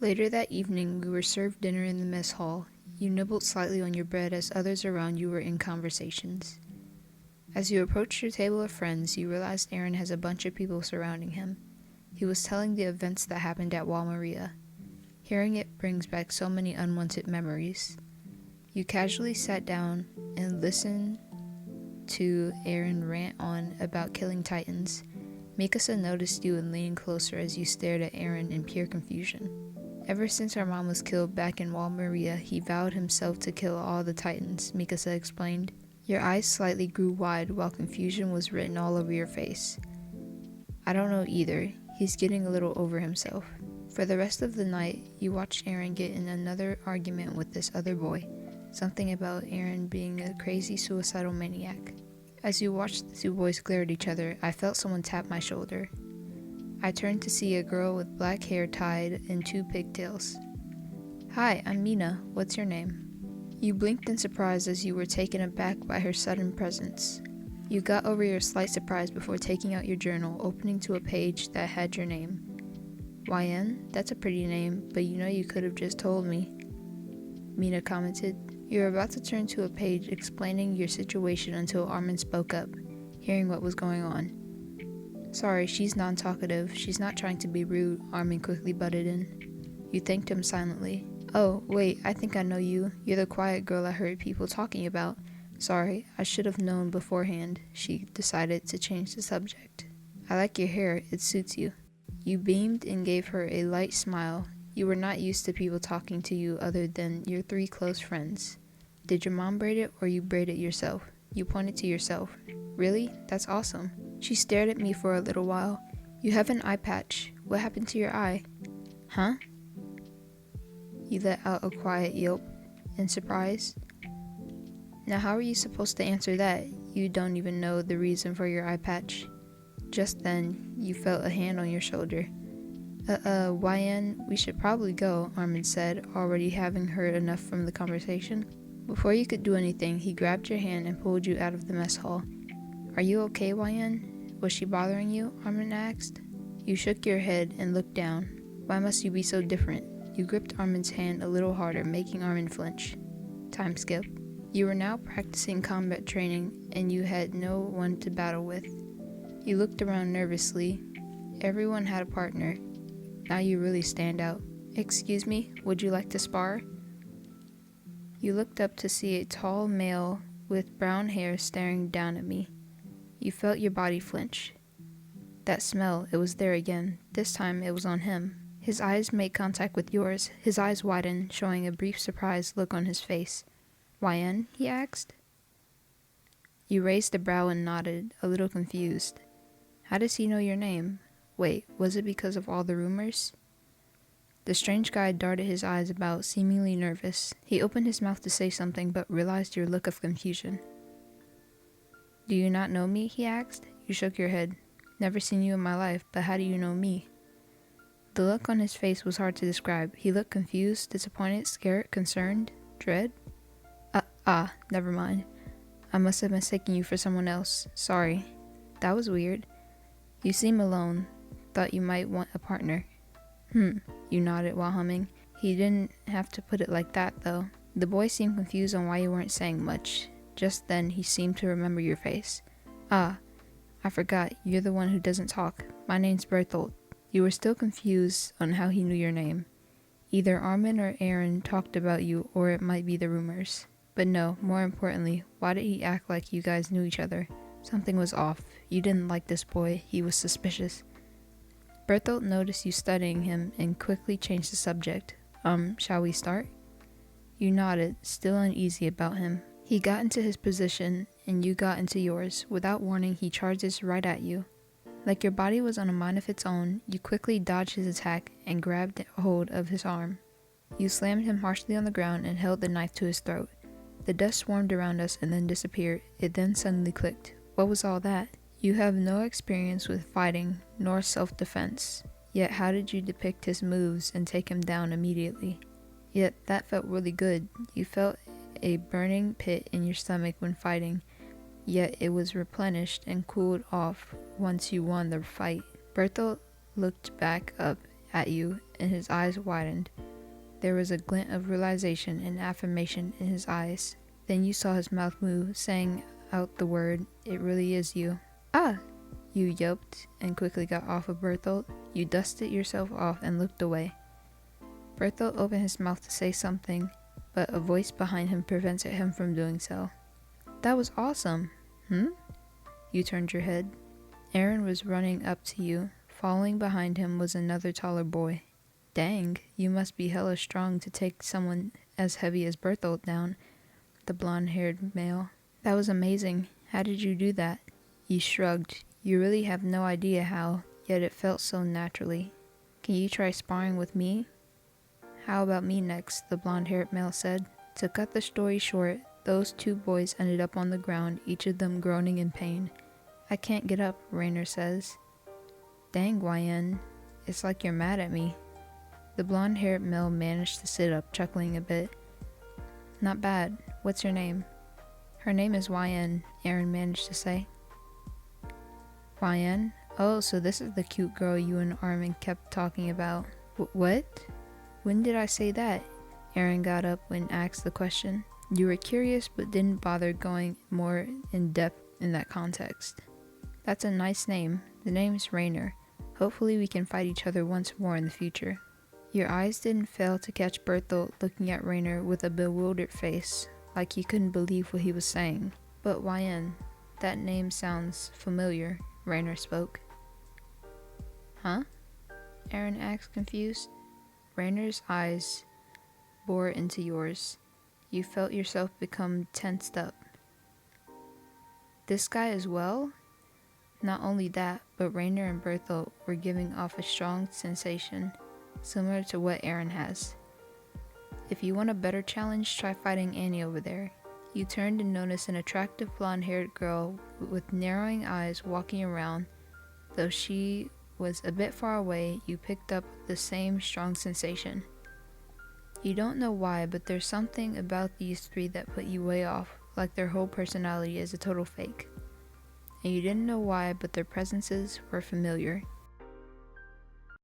Later that evening, we were served dinner in the mess hall. You nibbled slightly on your bread as others around you were in conversations. As you approached your table of friends, you realized Aaron has a bunch of people surrounding him. He was telling the events that happened at Wal Maria. Hearing it brings back so many unwanted memories. You casually sat down and listened to Aaron rant on about killing titans. Mikasa noticed you and leaned closer as you stared at Aaron in pure confusion. Ever since our mom was killed back in Wal Maria, he vowed himself to kill all the titans, Mikasa explained. Your eyes slightly grew wide while confusion was written all over your face. I don't know either. He's getting a little over himself. For the rest of the night, you watched Aaron get in another argument with this other boy. Something about Aaron being a crazy suicidal maniac. As you watched the two boys glare at each other, I felt someone tap my shoulder. I turned to see a girl with black hair tied in two pigtails. Hi, I'm Mina. What's your name? You blinked in surprise as you were taken aback by her sudden presence. You got over your slight surprise before taking out your journal, opening to a page that had your name. YN? That's a pretty name, but you know you could have just told me, Mina commented. You were about to turn to a page explaining your situation until Armin spoke up, hearing what was going on. Sorry, she's non-talkative. She's not trying to be rude, Armin quickly butted in. You thanked him silently. Oh, wait, I think I know you. You're the quiet girl I heard people talking about. Sorry, I should have known beforehand. She decided to change the subject. I like your hair. It suits you. You beamed and gave her a light smile. You were not used to people talking to you other than your three close friends. Did your mom braid it or you braid it yourself? You pointed to yourself. Really? That's awesome. She stared at me for a little while. You have an eye patch. What happened to your eye? Huh? You let out a quiet yelp in surprise. Now how are you supposed to answer that? You don't even know the reason for your eye patch. Just then, you felt a hand on your shoulder. YN, we should probably go, Armin said, already having heard enough from the conversation. Before you could do anything, he grabbed your hand and pulled you out of the mess hall. Are you okay, YN? Was she bothering you? Armin asked. You shook your head and looked down. Why must you be so different? You gripped Armin's hand a little harder, making Armin flinch. Time skip. You were now practicing combat training, and you had no one to battle with. You looked around nervously. Everyone had a partner. Now you really stand out. Excuse me, would you like to spar? You looked up to see a tall male with brown hair staring down at me. You felt your body flinch. That smell, it was there again. This time it was on him. His eyes made contact with yours. His eyes widened, showing a brief surprised look on his face. YN? He asked. You raised a brow and nodded, a little confused. How does he know your name? Wait, was it because of all the rumors? The strange guy darted his eyes about, seemingly nervous. He opened his mouth to say something, but realized your look of confusion. Do you not know me? He asked. You shook your head. Never seen you in my life, but how do you know me? The look on his face was hard to describe. He looked confused, disappointed, scared, concerned, dread. Never mind. I must have mistaken you for someone else. Sorry. That was weird. You seem alone. Thought you might want a partner. You nodded while humming. He didn't have to put it like that, though. The boy seemed confused on why you weren't saying much. Just then, he seemed to remember your face. I forgot. You're the one who doesn't talk. My name's Berthold. You were still confused on how he knew your name. Either Armin or Aaron talked about you, or it might be the rumors. But no, more importantly, why did he act like you guys knew each other? Something was off. You didn't like this boy. He was suspicious. Berthold noticed you studying him and quickly changed the subject. Shall we start? You nodded, still uneasy about him. He got into his position, and you got into yours. Without warning, he charges right at you. Like your body was on a mind of its own, you quickly dodged his attack and grabbed hold of his arm. You slammed him harshly on the ground and held the knife to his throat. The dust swarmed around us and then disappeared. It then suddenly clicked. What was all that? You have no experience with fighting, nor self-defense. Yet how did you depict his moves and take him down immediately? Yet that felt really good. You felt a burning pit in your stomach when fighting, yet it was replenished and cooled off once you won the fight. Berthold looked back up at you, and his eyes widened. There was a glint of realization and affirmation in his eyes. Then you saw his mouth move, saying out the word, "It really is you." "Ah!" You yelped and quickly got off of Berthold. You dusted yourself off and looked away. Berthold opened his mouth to say something, but a voice behind him prevented him from doing so. "That was awesome." You turned your head. Aaron was running up to you. Following behind him was another taller boy. "Dang, you must be hella strong to take someone as heavy as Berthold down," the blonde-haired male. "That was amazing. How did you do that?" You shrugged. You really have no idea how, yet it felt so naturally. "Can you try sparring with me?" "How about me next?" the blonde-haired male said. To cut the story short, those two boys ended up on the ground, each of them groaning in pain. "I can't get up," Rainer says. "Dang, YN, it's like you're mad at me." The blonde-haired male managed to sit up, chuckling a bit. "Not bad. What's your name?" "Her name is YN, Aaron managed to say. "YN? Oh, so this is the cute girl you and Armin kept talking about." What? When did I say that?" Aaron got up when asked the question. You were curious but didn't bother going more in depth in that context. "That's a nice name. The name's Rainer. Hopefully we can fight each other once more in the future." Your eyes didn't fail to catch Berthold looking at Rainer with a bewildered face, like he couldn't believe what he was saying. "But YN, that name sounds familiar," Rainer spoke. "Huh?" Aaron asked, confused. Rainer's eyes bored into yours. You felt yourself become tensed up. "This guy as well?" Not only that, but Rainer and Berthold were giving off a strong sensation, similar to what Aaron has. "If you want a better challenge, try fighting Annie over there." You turned and noticed an attractive blonde-haired girl with narrowing eyes walking around. Though she was a bit far away, you picked up the same strong sensation. You don't know why, but there's something about these three that put you way off, like their whole personality is a total fake. And you didn't know why, but their presences were familiar.